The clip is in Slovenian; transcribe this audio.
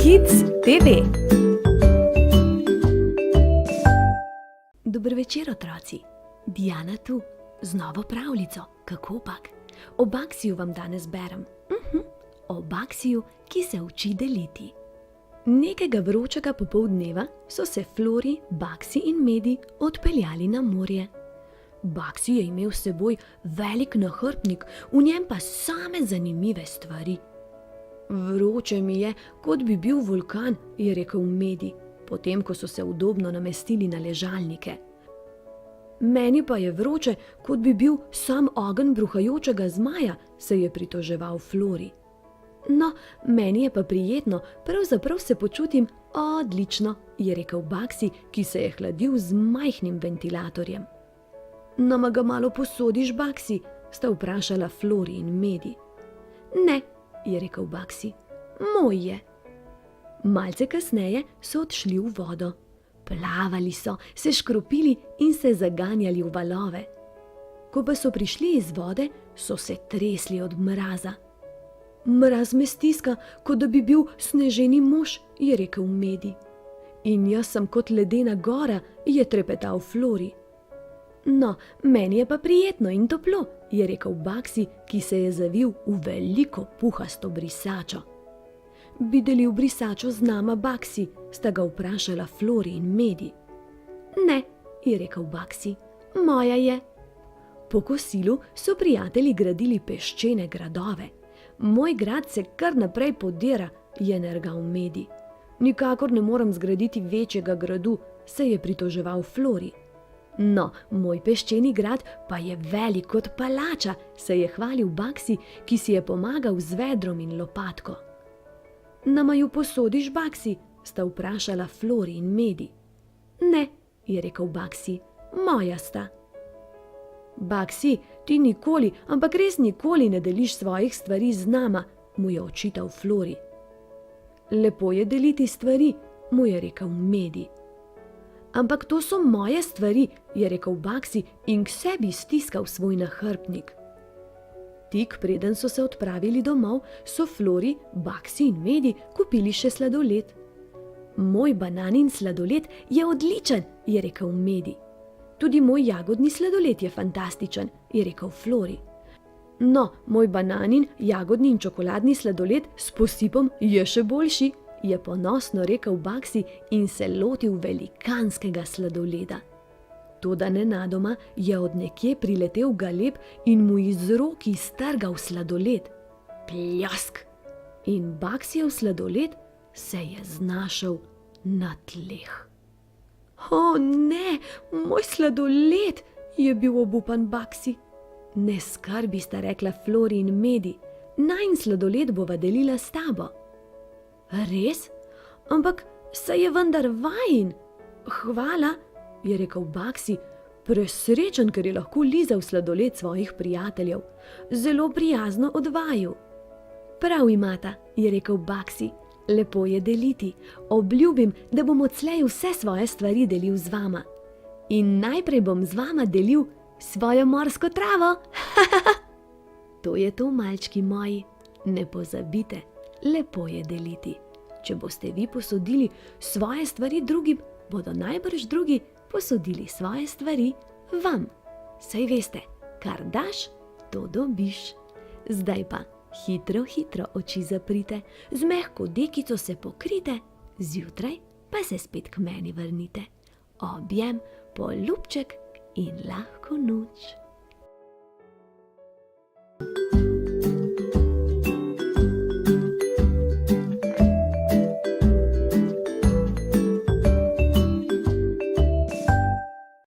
Kids TV. Dober večer, otroci. Diana tu, z novo pravljico. Kako pak? O Baksiju vam danes berem. O Baksiju, ki se uči deliti. Nekega vročega popoldneva so se Flori, Baksi in Medi odpeljali na morje. Baksi je imel s seboj velik nahrbtnik, v njem pa same zanimive stvari. Vroče mi je, kot bi bil vulkan, je rekel Medi, potem ko so se udobno namestili na ležalnike. Meni pa je vroče, kot bi bil sam ogenj bruhajočega zmaja, se je pritoževal Flori. No, meni je pa prijetno, pravzaprav se počutim odlično, je rekel Baksi, ki se je hladil z majhnim ventilatorjem. Nama ga malo posodiš, Baksi? Sta vprašala Flori in Medi. Ne, je rekel Baksi, moj je. Malce kasneje so odšli v vodo. Plavali so, se škropili in se zaganjali v valove. Ko pa so prišli iz vode, so se tresli od mraza. Mraz me stiska, kot da bi bil sneženi mož, je rekel Medi. In jaz sem kot ledena gora, je trepetal Flori. No, meni je pa prijetno in toplo, je rekel Baksi, ki se je zavil v veliko puhasto brisačo. Bi delil brisačo z nama, Baksi? Sta ga vprašala Flori in Medi. Ne, je rekel Baksi, moja je. Po kosilu so prijatelji gradili peščene gradove. Moj grad se kar naprej podira, je nergal Medi. Nikakor ne morem zgraditi večjega gradu, se je pritoževal Flori. No, moj peščeni grad pa je velik kot palača, se je hvalil Baksi, ki si je pomagal z vedrom in lopatko. Nama ju posodiš, Baksi? Sta vprašala Flori in Medi. Ne, je rekel Baksi, moja sta. Baksi, ti nikoli, ampak res nikoli ne deliš svojih stvari z nama, mu je očital Flori. Lepo je deliti stvari, mu je rekel Medi. Ampak to so moje stvari, je rekel Baksi in k sebi stiskal svoj nahrbtnik. Tik preden so se odpravili domov, so Flori, Baksi in Medi kupili še sladoled. Moj bananin sladoled je odličen, je rekel Medi. Tudi moj jagodni sladoled je fantastičen, je rekel Flori. No, moj bananin, jagodni in čokoladni sladoled s posipom je še boljši, je ponosno rekel Baksi in se lotil velikanskega sladoleda. Toda nenadoma je od nekje priletel galeb in mu iz rok iztrgal sladoled. Pljask! In Baksijev sladoled se je znašel na tleh. O ne, moj sladoled, je bil obupan Baksi. Ne skrbi, sta rekla Flori in Medi, najin sladoled bova delila s tabo. Res? Ampak saj je vendar vajin. Hvala, je rekel Baksi, presrečen, ker je lahko lizal sladoled svojih prijateljev. Zelo prijazno od vaju. Prav imata, je rekel Baksi, lepo je deliti. Obljubim, da bom odslej vse svoje stvari delil z vama. In najprej bom z vama delil svojo morsko travo. To je to, malčki moji. Ne pozabite, lepo je deliti. Če boste vi posodili svoje stvari drugim, bodo najbrž drugi posodili svoje stvari vam. Saj veste, kar daš, to dobiš. Zdaj pa hitro, hitro oči zaprite, z mehko dekico se pokrite, zjutraj pa se spet k meni vrnite. Objem, poljubček in lahko noč.